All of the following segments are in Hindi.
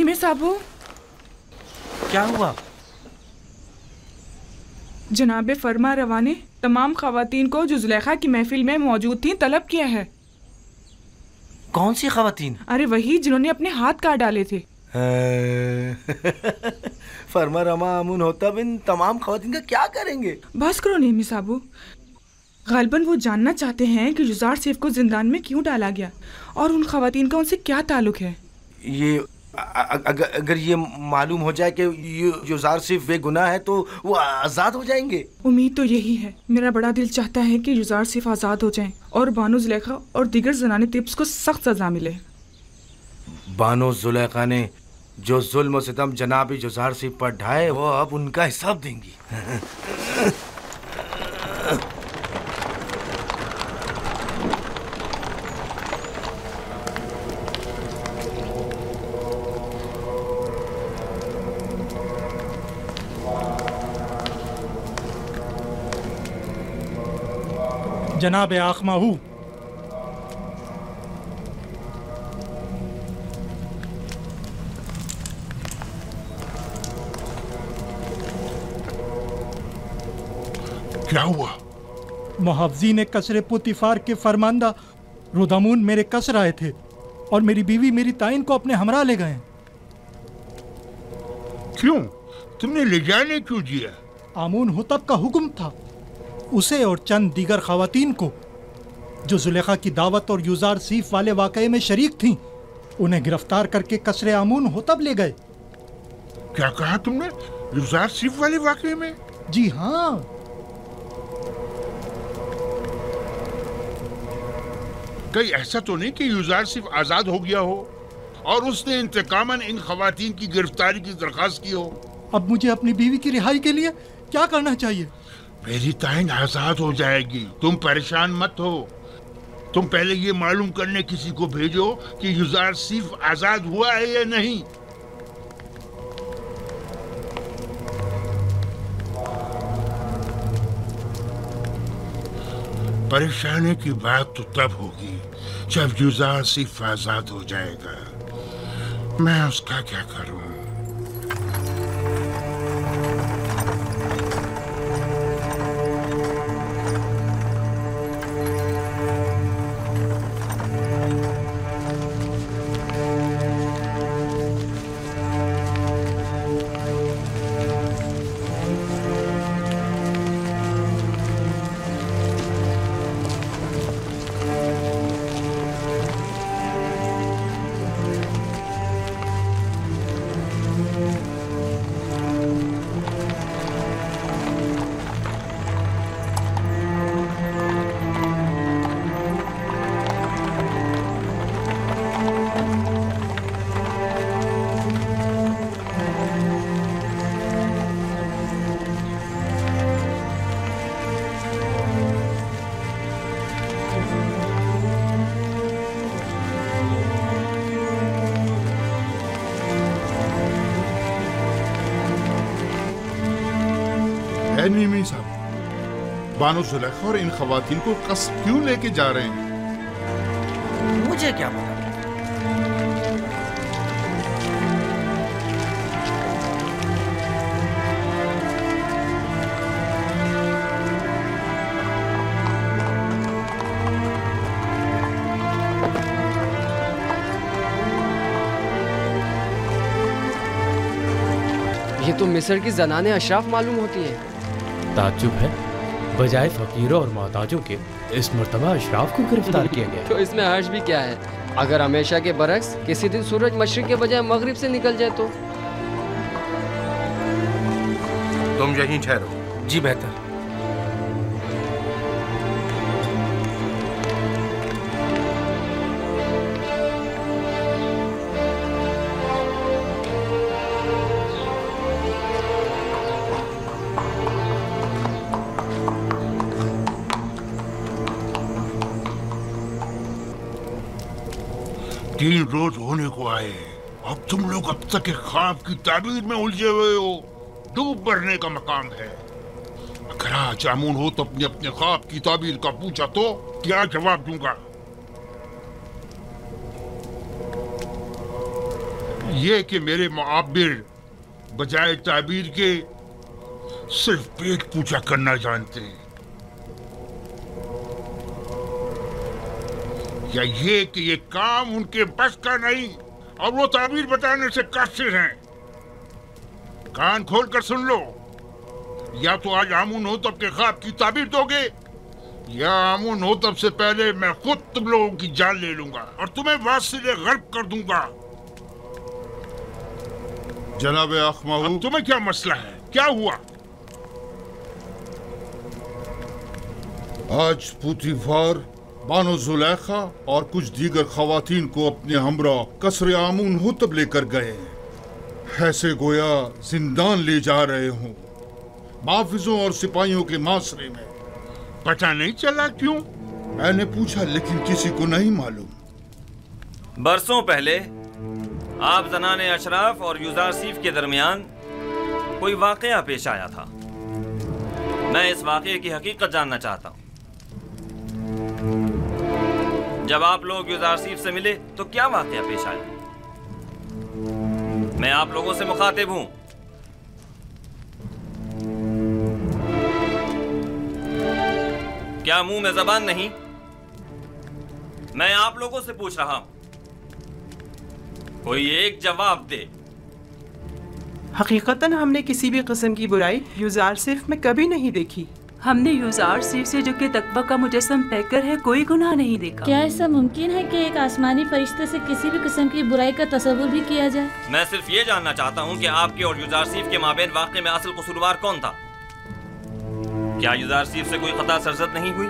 निमे साहब, क्या हुआ? जनाबे फरमा रवा ने तमाम खवातीन को जो जुलेखा की महफिल में मौजूद थीं तलब किया है। कौन सी खवातीन? अरे वही जिन्होंने अपने हाथ काट डाले थे। फरमा रमा अमून होता बिन तमाम खवातीन का क्या करेंगे? बस करो नेमी साहब, गालिबन वो जानना चाहते हैं कि युजार सिफ को जिंदान में क्यों डाला गया और उन खवातीन का उनसे क्या ताल्लुक है। ये अगर ये मालूम हो जाए कि युजार सिफ बेगुनाह है तो वो आज़ाद हो जाएंगे। उम्मीद तो यही है। मेरा बड़ा दिल चाहता है कि युजार सिफ आज़ाद हो जाएं और बानो जुलेखा और दीगर जनाने तिब्स को सख्त सजा मिले। बानो जुलेखा ने जो जुल्म और सितम जनाब युजार सिफ पर ढाए वो अब उनका हिसाब देंगी। जनाब आखमाहू, क्या हुआ? मुहावजी ने कसरे पुतिफार के फरमांदा रुदामून मेरे कसर आए थे और मेरी बीवी मेरी ताइन को अपने हमरा ले गए। क्यों? तुमने ले जाने क्यों दिया? आमून हुतब का हुक्म था। उसे और चंद दीगर खवातीन को जो जुलेखा की दावत और युजार सीफ वाले वाकये में शरीक थीं, उन्हें गिरफ्तार करके कसरे आमून हुतब ले गए। क्या कहा तुमने? युजार सीफ वाले वाकये में? जी हाँ। कहीं ऐसा तो नहीं कि युजार सिर्फ आजाद हो गया हो और उसने इंतकामन इन खवातीन की गिरफ्तारी की दरखास्त की हो? अब मुझे अपनी बीवी की रिहाई के लिए क्या करना चाहिए? मेरी ताइन आजाद हो जाएगी, तुम परेशान मत हो। तुम पहले ये मालूम करने किसी को भेजो कि युजार सिर्फ आजाद हुआ है या नहीं। परेशानी की बात तो तब होगी जब युजार सिर्फ आजाद हो जाएगा। मैं उसका क्या करूं? निमी साहब, बानो जुलेखा और इन खवातीन को कसब क्यों लेके जा रहे हैं? मुझे क्या पता। ये तो मिस्र की जनाने अशराफ मालूम होती है। ताज्जुब है, बजाय फकीरों और मोहताजों के इस मर्तबा अशराफ को गिरफ्तार किया गया। तो इसमें हर्ज भी क्या है? अगर हमेशा के बरक्स किसी दिन सूरज मशरिक के बजाय मगरिब से निकल जाए तो? तुम यहीं ठहरो। जी बेहतर। तीन रोज होने को आए, अब तुम लोग अब तक एक ख्वाब की ताबीर में उलझे हुए हो। डूब मरने का मकाम है। अगर आज आमून हो तो अपने अपने ख्वाब की ताबीर का पूछा तो क्या जवाब दूंगा? ये कि मेरे मुआब्बिर बजाय ताबीर के सिर्फ पेट पूजा करना जानते हैं, या ये कि ये काम उनके बस का नहीं और वो ताबीर बताने से कासिर हैं। कान खोलकर सुन लो, या तो आज आमून हो तब के ख्वाब की ताबीर दोगे, या आमून हो तब से पहले मैं खुद तुम लोगों की जान ले लूंगा और तुम्हें वासिले गर्क कर दूंगा। जनाब अखमाऊ, तुम्हें क्या मसला है? क्या हुआ? आज पुतिफार बानो जुलेखा और कुछ दीगर खवातीन को अपने हमरा कसरे आमून होतब लेकर गए, ऐसे गोया जिंदान ले जा रहे हों, माफिजों और सिपाहियों के मासरे में। पता नहीं चला क्यों? मैंने पूछा लेकिन किसी को नहीं मालूम। बरसों पहले आप जनाने अशराफ और युजारसीफ के दरमियान कोई वाकया पेश आया था। मैं इस वाकये की हकीकत जानना चाहता हूँ। जब आप लोग युजारसीफ से मिले तो क्या वाकया पेश आया? मैं आप लोगों से मुखातिब हूं। क्या मुंह में जबान नहीं? मैं आप लोगों से पूछ रहा हूं, कोई एक जवाब दे। हकीकतन हमने किसी भी किस्म की बुराई युजारसीफ में कभी नहीं देखी। हमने युजारसीफ से जो कि तकवा का मुजस्सम पैकर है कोई गुनाह नहीं देखा। क्या ऐसा मुमकिन है कि एक आसमानी फरिश्ते से किसी भी किस्म की बुराई का तसव्वुर भी किया जाए? मैं सिर्फ ये जानना चाहता हूँ कि आपके और युजारसीफ के माबेन वाक़े में असल कसूरवार कौन था? क्या युजारसीफ से कोई खता सरजद नहीं हुई?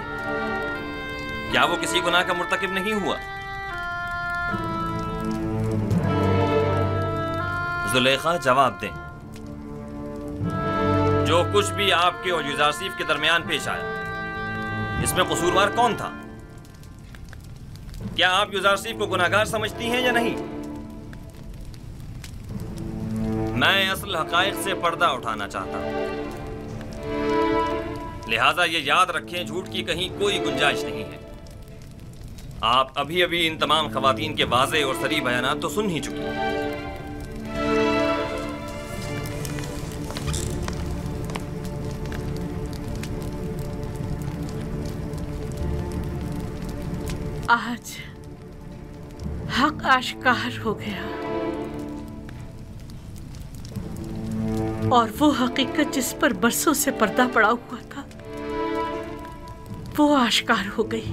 क्या वो किसी गुनाह का मुर्तकिब नहीं हुआ? जुलेखा जवाब दें। जो कुछ भी आपके और युजारसीफ के दरमियान पेश आया, इसमें कसूरवार कौन था? क्या आप युजारसीफ को गुनाहगार समझती हैं या नहीं? मैं असल हकायक से पर्दा उठाना चाहता हूं, लिहाजा ये याद रखें, झूठ की कहीं कोई गुंजाइश नहीं है। आप अभी अभी इन तमाम खवातीन के वाज़े और सरी बयानात तो सुन ही चुकी हैं। आज हक आश्कार हो गया और वो हकीकत जिस पर बरसों से पर्दा पड़ा हुआ था वो आश्कार हो गई।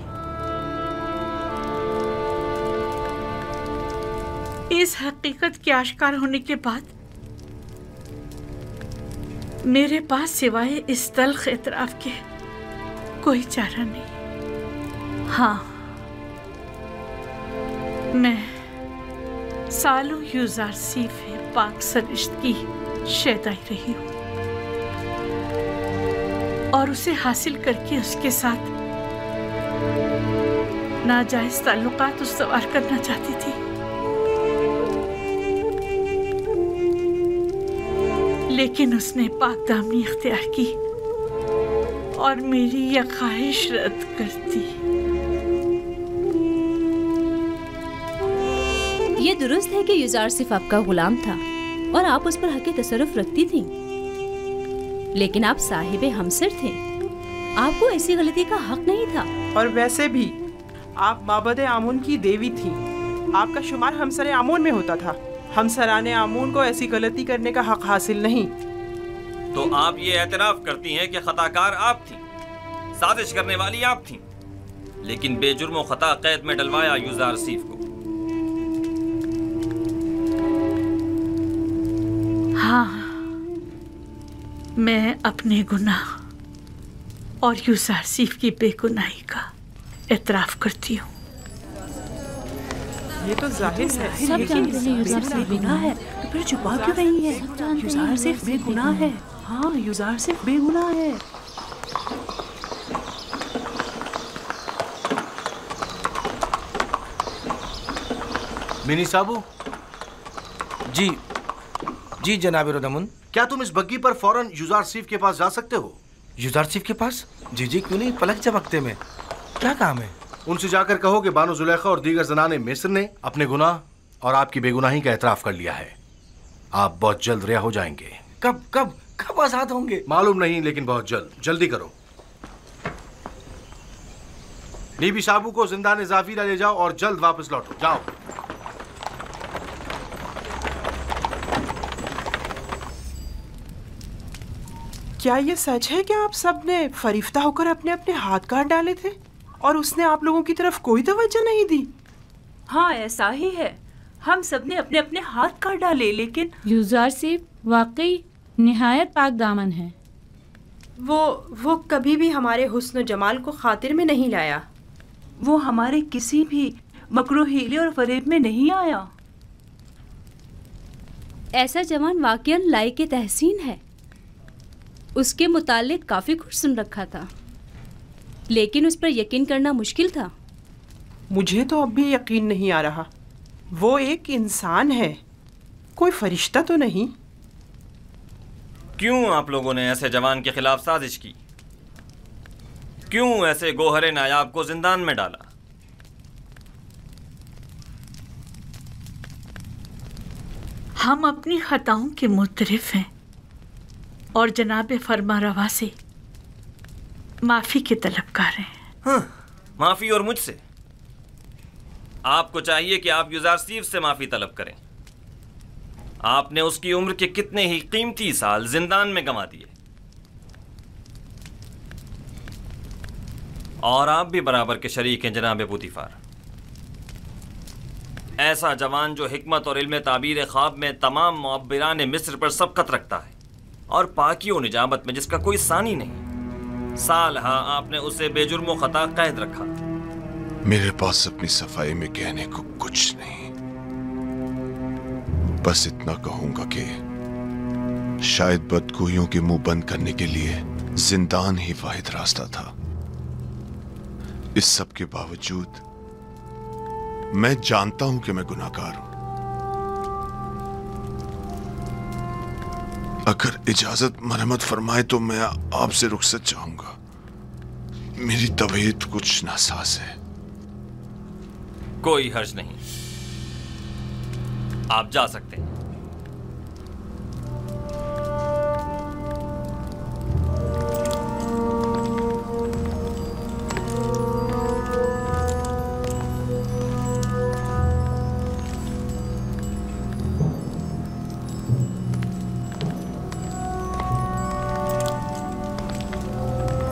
इस हकीकत के आश्कार होने के बाद मेरे पास सिवाय इस तल्ख इतराफ के कोई चारा नहीं। हाँ, मैं सालों युजारसीफ पाक सरिश्त की शैदाई रही हूँ और उसे हासिल करके उसके साथ नाजायज ताल्लुकात उस्तवार करना चाहती थी, लेकिन उसने पाक दामनी इख्तियार की और मेरी यह ख्वाहिश रद्द कर दी। ये दुरुस्त है कि युजारसीफ आपका गुलाम था और आप उस पर हक़ तसर्रुफ रखती थीं, लेकिन आप साहिबे हमसर थे, आपको ऐसी गलती का हक नहीं था। और वैसे भी आप माबद आमून की देवी थीं, आपका शुमार हमसर आमून में होता था। हमसराने आमून को ऐसी गलती करने का हक हासिल नहीं। तो आप ये एतराफ करती हैं कि खताकार आप थीं, साजिश करने वाली आप थीं, लेकिन बेजुर्म खता कैद में डलवाया युजारसीफ को। हाँ, मैं अपने गुनाह और युजारसीफ की बेगुनाही का एतराफ करती हूँ। ये तो जाहिर है, सब जानते हैं युजारसीफ बेगुनाह है, तो फिर छुपा क्यों रही है? युजारसीफ बेगुनाह है। हाँ, युजारसीफ बेगुनाह है। मिनी साबू जी। जी जनाब रोदमुन, क्या तुम इस बग्गी पर फौरन युजारसीफ के पास जा सकते हो? युजारसीफ के पास? जी जी, क्यों नहीं, पलक झपकते में। क्या काम है? उनसे जाकर कहो कि बानो जुलेखा और दीगर जनाने मिस्र ने अपने गुनाह और आपकी बेगुनाही का एतराफ कर लिया है। आप बहुत जल्द रिहा हो जाएंगे। कब कब कब आजाद होंगे? मालूम नहीं, लेकिन बहुत जल्द। जल्दी करो। बीबी साबू को जिंदान जाफिरा ले जाओ और जल्द वापस लौटो। जाओ। क्या ये सच है कि आप सब ने फरिश्ता होकर अपने अपने हाथ काट डाले थे और उसने आप लोगों की तरफ कोई तवज्जो नहीं दी? हाँ, ऐसा ही है। हम सब ने अपने अपने हाथ काट डाले, लेकिन यूजारसिफ वाकई निहायत पाक दामन है। वो कभी भी हमारे हुस्न जमाल को खातिर में नहीं लाया। वो हमारे किसी भी मकरू हीले और फरेब में नहीं आया। ऐसा जवान वाकईन लायक तहसीन है। उसके मुतालिक काफ़ी कुछ सुन रखा था, लेकिन उस पर यकीन करना मुश्किल था। मुझे तो अब भी यकीन नहीं आ रहा। वो एक इंसान है, कोई फरिश्ता तो नहीं। क्यों आप लोगों ने ऐसे जवान के खिलाफ साजिश की? क्यों ऐसे गोहरे नायाब को जिंदान में डाला? हम अपनी खताओं के मुतरिफ हैं और जनाब फरमा रवा से माफ़ी के तलबगार हैं। हाँ, माफ़ी और मुझसे? आपको चाहिए कि आप यूजारसीफ से माफ़ी तलब करें। आपने उसकी उम्र के कितने ही कीमती साल जिंदान में गंवा दिए, और आप भी बराबर के शरीक हैं जनाब पुतिफार। ऐसा जवान जो हिकमत और इल्म ताबीर ख्वाब में तमाम मुअब्बिरान मिस्र पर सबकत रखता है और पाकी और निजामत में जिसका कोई सानी नहीं, सालहा आपने उसे बेजुर्म खता कैद रखा। मेरे पास अपनी सफाई में कहने को कुछ नहीं, बस इतना कहूंगा कि शायद बदगोइयों के मुंह बंद करने के लिए जिंदान ही वाहिद रास्ता था। इस सब के बावजूद मैं जानता हूं कि मैं गुनाहगार हूं। अगर इजाजत मरहमत फरमाए तो मैं आपसे रुखसत चाहूंगा। मेरी तबीयत कुछ नासाज है। कोई हर्ज नहीं, आप जा सकते हैं।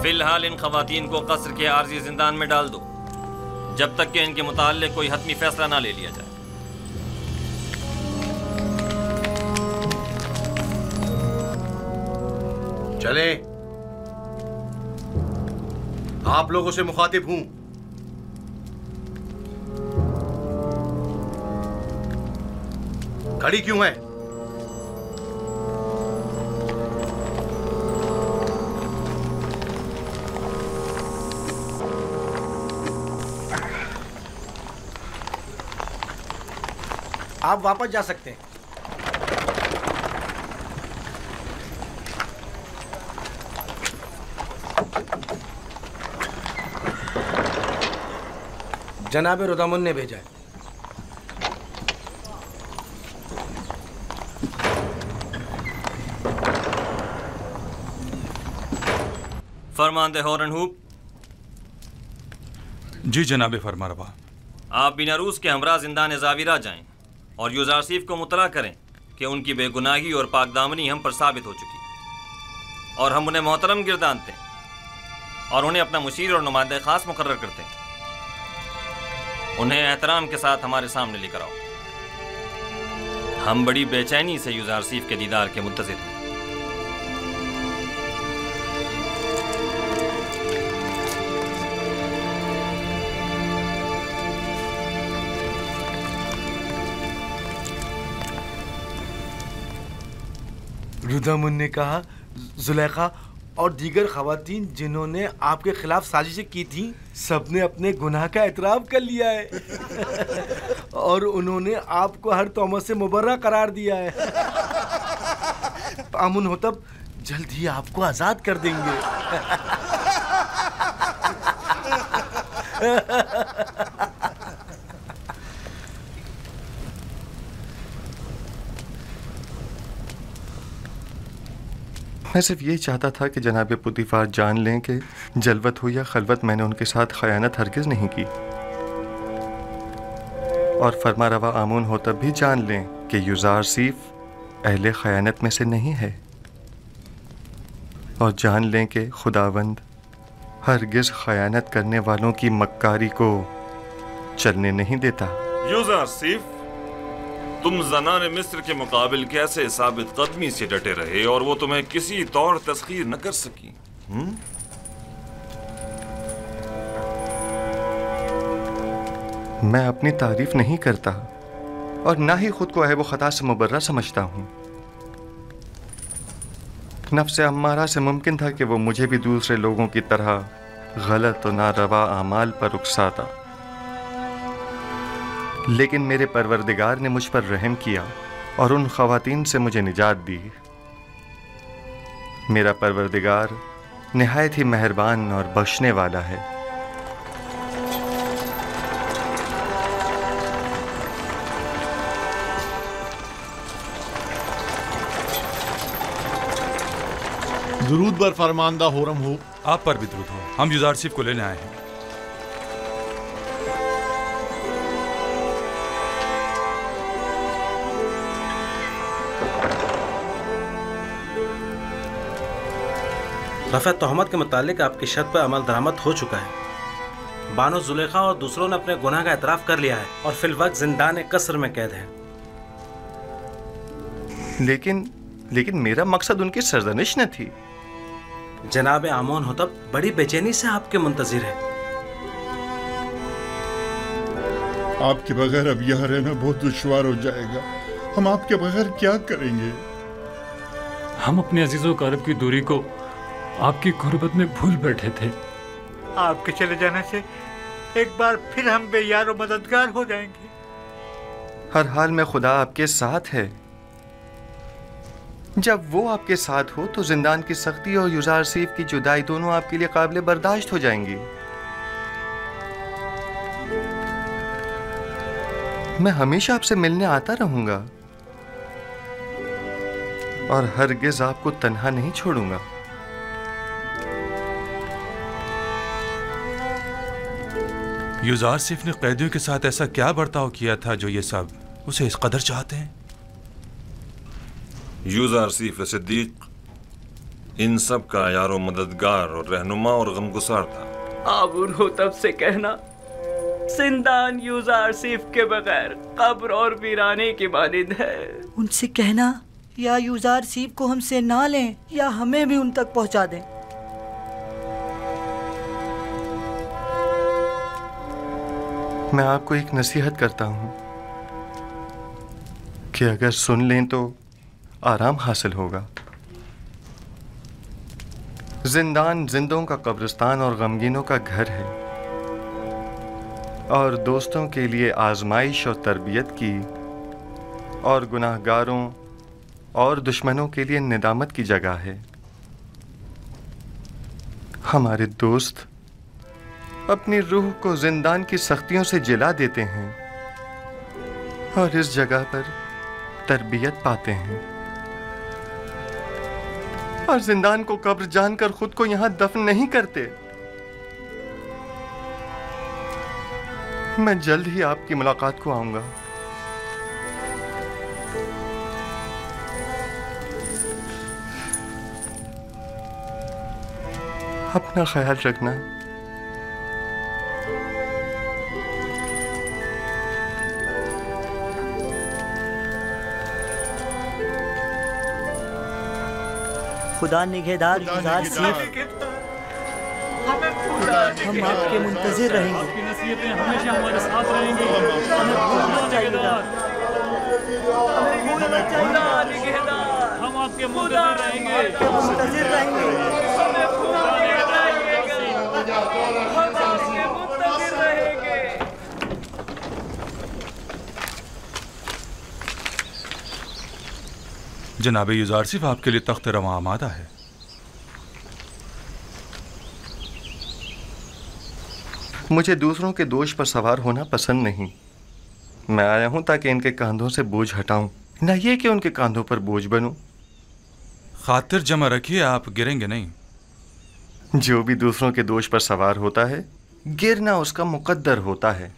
फिलहाल इन खवातीन को कस्र के आर्जी जिंदान में डाल दो, जब तक कि इनके मुताल्लिक कोई हतमी फैसला ना ले लिया जाए। चले, आप लोगों से मुखातिब हूं। खड़ी क्यों है? आप वापस जा सकते हैं। जनाब रुदामुन ने भेजा है। फरमांदे हॉर्नहूप। जी जनाब फरमा रवा। आप बिना रूस के हमरा जिंदान जाविरा जाएं और यूजारसीफ को मुतला करें कि उनकी बेगुनाही और पाकदामनी हम पर साबित हो चुकी, और हम उन्हें मोहतरम गिरदानते हैं और उन्हें अपना मुशीर और नुमाइंदा खास मुकर्रर करते हैं। उन्हें एहतराम के साथ हमारे सामने लेकर आओ। हम बड़ी बेचैनी से यूजारसीफ के दीदार के मुंतज़िर हैं। रुदामुन ने कहा, जुलेखा और दीगर खवातीन जिन्होंने आपके खिलाफ साजिशें की थी, सबने अपने गुनाह का एतराफ़ कर लिया है और उन्होंने आपको हर तोहमत से मुबर्रा करार दिया है। आमुन होतब जल्द ही आपको आज़ाद कर देंगे। मैं सिर्फ ये चाहता था कि जनाब पुतीफार जान लें कि जलवत हो या खलवत मैंने उनके साथ खयानत हरगिज़ नहीं की, और फरमा रवा आमून हो तब भी जान लें कि युजार सीफ अहले खयानत में से नहीं है, और जान लें कि खुदावंद हरगिज़ खयानत करने वालों की मक्कारी को चलने नहीं देता। युजार सीफ, तुम ज़नाने मिस्र के मुकाबिल कैसे साबित कदमी से डटे रहे और वो तुम्हें किसी तौर तस्खीर न कर सकी? मैं अपनी तारीफ नहीं करता और ना ही खुद को ऐब व खता से मुबर्रा समझता हूँ। नफ्स अम्मारा से मुमकिन था कि वो मुझे भी दूसरे लोगों की तरह गलत और नारवा आमाल पर उकसाता, लेकिन मेरे परवरदिगार ने मुझ पर रहम किया और उन ख़वातीन से मुझे निजात दी। मेरा परवरदिगार निहायत ही मेहरबान और बख्शने वाला है। दुरूद बर फरमानदा होरम हो। आप पर भी दुरूद हो। हम युजार सीफ को लेने आए हैं। रफ़ा तोहमत के मुतालिक आपकी शर्त पर अमल दरामद हो चुका है। बानो जुलेखा और दूसरों ने अपने गुनाह का एतराफ़ कर लिया है और फिलवक्त जिंदान कसर में कैद है। लेकिन मेरा मकसद उनकी सरजनिश न थी। जनाब आमोन होतब बड़ी बेचैनी से आपके मुंतजिर है। आपके बगैर अब यहाँ रहना बहुत दुश्वार हो जाएगा। हम आपके बगैर क्या करेंगे? हम अपने अजीजों कारब की दूरी को आपकी गुर्बत में भूल बैठे थे। आपके चले जाने से एक बार फिर हम बेयार और मददगार हो जाएंगे। हर हाल में खुदा आपके साथ है। जब वो आपके साथ हो तो जिंदान की सख्ती और युजार सीफ की जुदाई दोनों आपके लिए काबिल बर्दाश्त हो जाएंगी। मैं हमेशा आपसे मिलने आता रहूंगा और हरगिज आपको तन्हा नहीं छोड़ूंगा। युजार सीफ ने कैदियों के साथ ऐसा क्या बर्ताव किया था जो ये सब उसे इस कदर चाहते हैं? युजार सीफ सिद्दीक इन सब का यारो मददगार और रहनुमा और गमगुसार था। आबून हो तब से कहना जिंदान युजार सीफ के बगैर कब्र और वीराने की मानिंद है। उनसे कहना या युजार सीफ को हमसे ना लें या हमें भी उन तक पहुंचा दें। मैं आपको एक नसीहत करता हूं कि अगर सुन लें तो आराम हासिल होगा। जिंदान जिंदों का कब्रिस्तान और गमगीनों का घर है और दोस्तों के लिए आजमाइश और तरबियत की और गुनाहगारों और दुश्मनों के लिए निदामत की जगह है। हमारे दोस्त अपनी रूह को जिंदान की सख्तियों से जिला देते हैं और इस जगह पर तरबियत पाते हैं, और जिंदान को कब्र जानकर खुद को यहां दफन नहीं करते। मैं जल्द ही आपकी मुलाकात को आऊंगा। अपना ख्याल रखना। खुदा निगहदार युजार सीफ, हम आपके मुंतजिर रहेंगे। आपकी नसीहतें हमेशा हमारे साथ रहेंगी। हमें भूलना चाहिएगा। हम आपके मुंतजिर रहेंगे। जनाब युजार सीफ आपके लिए तख्त रवा आमादा है। मुझे दूसरों के दोष पर सवार होना पसंद नहीं। मैं आया हूं ताकि इनके कांधों से बोझ हटाऊं, न ये कि उनके कांधों पर बोझ बनूं। खातिर जमा रखिए, आप गिरेंगे नहीं। जो भी दूसरों के दोष पर सवार होता है, गिरना उसका मुकद्दर होता है।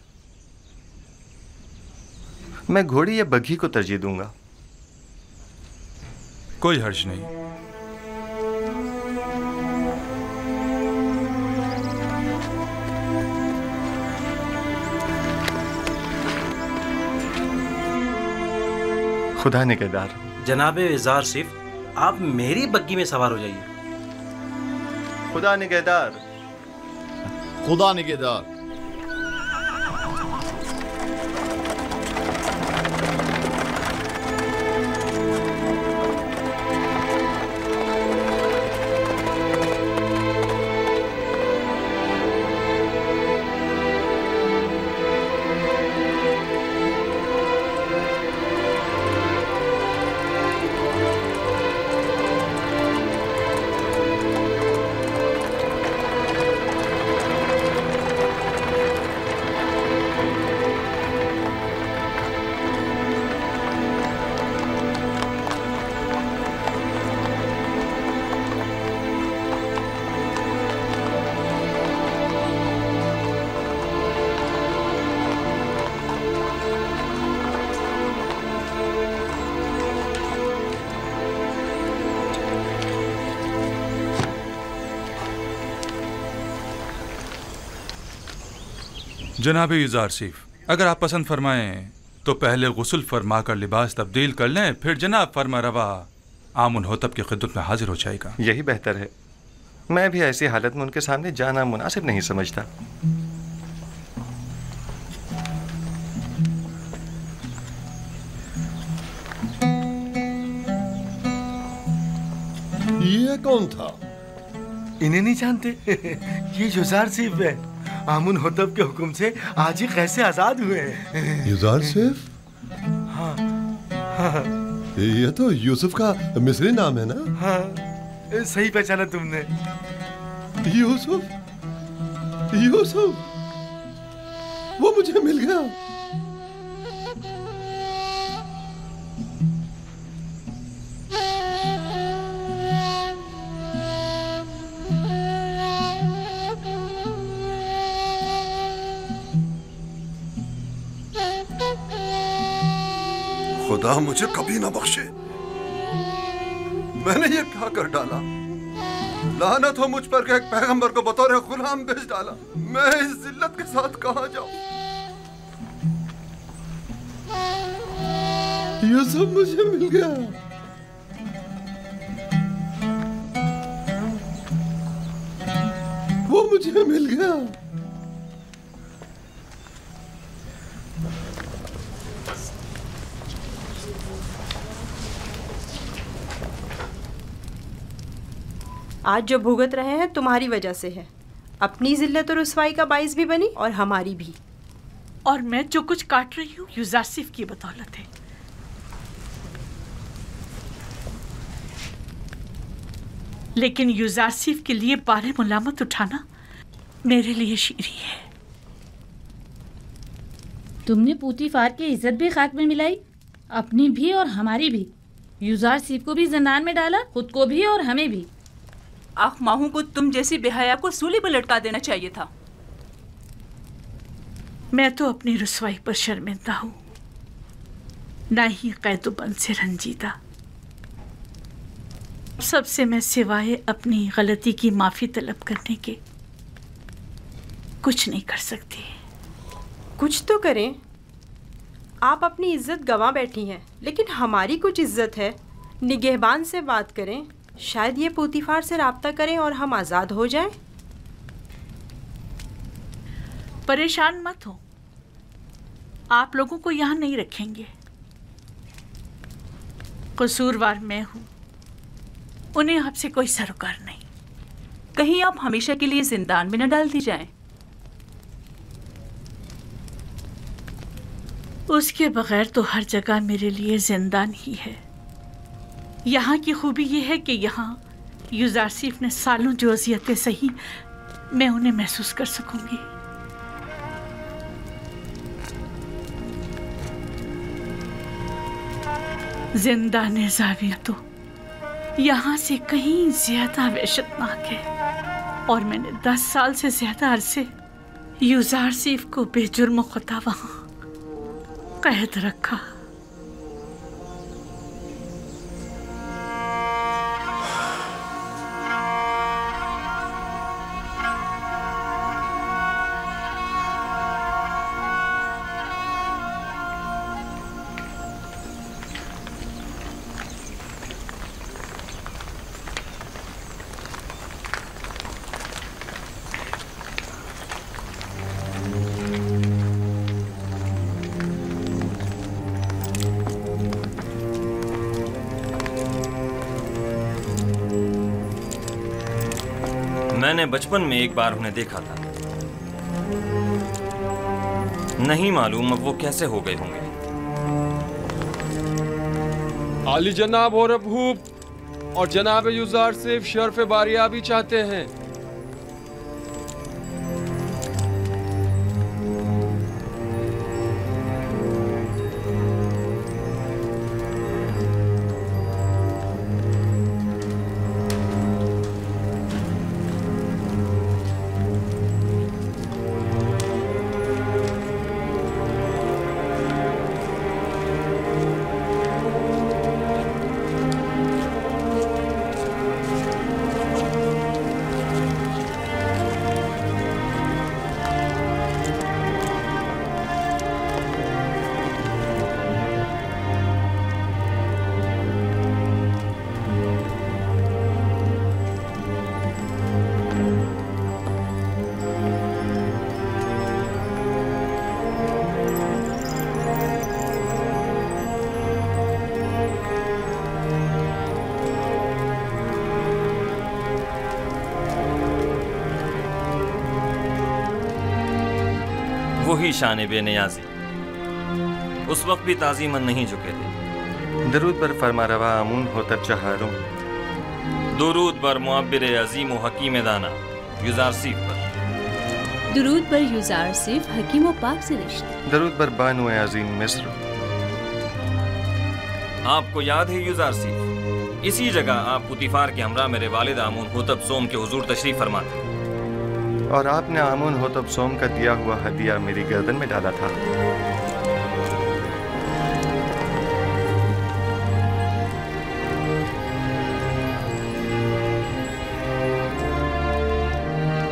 मैं घोड़ी या बग्घी को तरजीह दूंगा। कोई हर्ज नहीं। खुदा निगहदार। जनाबे इज़ार सिफ, आप मेरी बग्गी में सवार हो जाइए। खुदा निगहदार। खुदा निगहदार। जनाब युज़ार सिफ, अगर आप पसंद फरमाएं तो पहले गुस्ल फरमा कर लिबास तब्दील कर लें, फिर जनाब फरमा रवा आमुन होतब की खिदमत में हाजिर हो जाएगा। यही बेहतर है। मैं भी ऐसी हालत में उनके सामने जाना मुनासिब नहीं समझता। ये कौन था? इन्हें नहीं जानते? ये युज़ार सिफ है। आमुन होतब के हुक्म से आज ही कैसे आजाद हुए हैं। युज़ार सिफ? हाँ, हाँ। ये तो यूसुफ का मिस्री नाम है ना? हाँ, सही पहचाना तुमने। यूसुफ, यूसुफ, वो मुझे मिल गया। खुदा मुझे कभी ना बख्शे। मैंने ये क्या कर डाला? लानत हो मुझ पर कि एक पैगंबर को बतौर गुलाम भेज डाला। मैं इस जिल्लत के साथ कहां जाऊं? यूसुफ मुझे मिल गया। वो मुझे मिल गया। आज जो भुगत रहे हैं तुम्हारी वजह से है। अपनी जिल्लत और रुसवाई का बाइस भी बनी और हमारी भी। और मैं जो कुछ काट रही हूँ युज़ार सिफ की बदौलत है। लेकिन युज़ार सिफ के लिए बारे मुलामत उठाना मेरे लिए शीरी है। तुमने पूतीफार की इज्जत भी खाक में मिलाई, अपनी भी और हमारी भी। युज़ार सिफ को भी जिंदान में डाला, खुद को भी और हमें भी। आख माहू को तुम जैसी बेहया को सूली पर लटका देना चाहिए था। मैं तो अपनी रुसवाई पर शर्मिंदा हूँ, ना ही कैदुबंद से रंजीदा। सबसे मैं सिवाय अपनी गलती की माफ़ी तलब करने के कुछ नहीं कर सकती। कुछ तो करें। आप अपनी इज्जत गंवा बैठी हैं, लेकिन हमारी कुछ इज्जत है। निगहबान से बात करें, शायद ये पूतीफार से राब्ता करें और हम आज़ाद हो जाएं। परेशान मत हो, आप लोगों को यहाँ नहीं रखेंगे। कसूरवार मैं हूँ, उन्हें आपसे कोई सरोकार नहीं। कहीं आप हमेशा के लिए जिंदान में न डाल दी जाएं। उसके बगैर तो हर जगह मेरे लिए जिंदान ही है। यहाँ की खूबी ये है कि यहाँ युज़ार सिफ ने सालों जो अज़ियतें सही, मैं उन्हें महसूस कर सकूंगी। जिंदान ज़ाविया तो यहाँ से कहीं ज्यादा वहशतनाक है और मैंने 10 साल से ज्यादा अरसे यूजारसीफ को बेजुर्म खुदा वहाँ कैद रखा। मैंने बचपन में एक बार उन्हें देखा था, नहीं मालूम अब वो कैसे हो गए होंगे। आली जनाब और रबहूब और जनाब यूजारसीफ शर्फ बारियाबी चाहते हैं। वही शान बेनियाजी उस वक्त भी ताज़ीमन नहीं झुके थे। दरूद बर फरमारवा आमून होतब चहारों, दुरूद बर मुअब्बिर अजीम व हकीम दाना यूजारसीफ पर, दुरूद बर यूजारसीफ हकीम व पाक सिरिश्त, दरूद बर बानो अजीम मिस्र। आपको याद है यूजारसीफ, इसी जगह आप पुतिफार के हमरा मेरे वालिद आमून होतब सोम के हुजूर तशरीफ फरमाते और आपने आमून होतब सोम का दिया हुआ हदिया मेरी गर्दन में डाला था।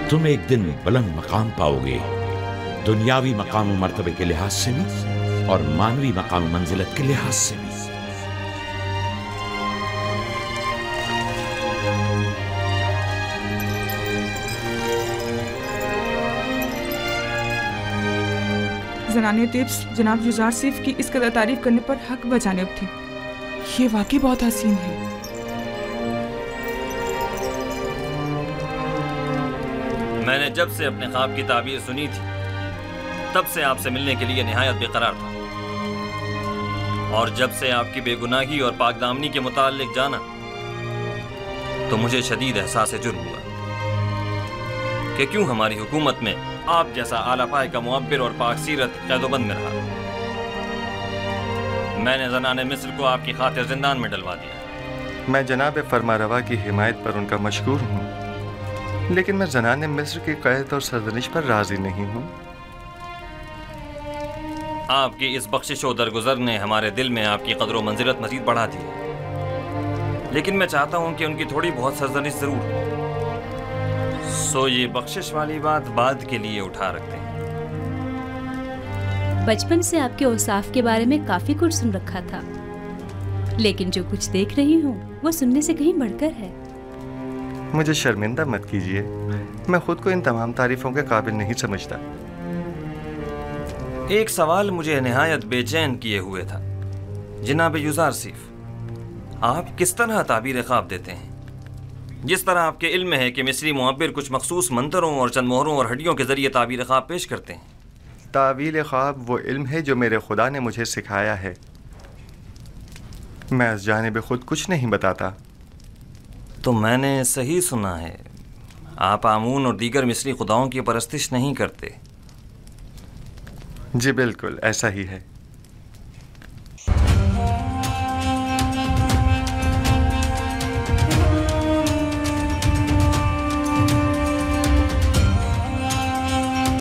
तुम एक दिन बुलंद मकाम पाओगे, दुनियावी मकाम मर्तबे के लिहाज से भी और मानवी मकाम मंजिलत के लिहाज से भी। ज़नाने तिब्स जनाब यूजारसीफ की इस कदर तारीफ करने पर हक बजानिब थी। ये वाकई बहुत हसीन है। मैंने जब से अपने ख्वाब की ताबीर सुनी थी तब से आपसे मिलने के लिए निहायत बेकरार था, और जब से आपकी बेगुनाही और पाकदामनी के मुताल्लिक जाना तो मुझे शदीद एहसास जुर्म हुआ कि क्यों हमारी हुकूमत में आप जैसा आला पाए का मुअब्बिर और पाक सीरत कैदोबंद में रहा। मैंने ज़नाने मिस्र को आपकी खातिर जिंदान में डलवा दिया। मैं जनाब फरमारवा की हिमायत पर उनका मशकूर हूँ, लेकिन मैं ज़नाने मिस्र की कैद और सरजनिश पर राजी नहीं हूँ। आपकी इस बख्शिश और दरगुजर ने हमारे दिल में आपकी कदर व मंजिलत मजीद बढ़ा दी, लेकिन मैं चाहता हूँ कि उनकी थोड़ी बहुत सरजनिश जरूर हो। सो ये बख्शिश वाली बात बाद के लिए उठा रखते हैं। बचपन से आपके औसाफ के बारे में काफी कुछ सुन रखा था, लेकिन जो कुछ देख रही हूँ वो सुनने से कहीं बढ़कर है। मुझे शर्मिंदा मत कीजिए, मैं खुद को इन तमाम तारीफों के काबिल नहीं समझता। एक सवाल मुझे निहायत बेचैन किए हुए था। जनाब यूजारसीफ, आप किस तरह ताबीर ख्वाब देते हैं? जिस तरह आपके इल्म है कि मिस्री मुअब्बिर कुछ मखसूस मंतरों और चंद मोहरों और हड्डियों के जरिए ताबीर ख्वाब पेश करते हैं। तावील ख्वाब वो इल्म है जो मेरे खुदा ने मुझे सिखाया है। मैं इस जानिब खुद कुछ नहीं बताता। तो मैंने सही सुना है, आप आमून और दीगर मिस्री खुदाओं की परस्तिश नहीं करते? जी बिल्कुल ऐसा ही है।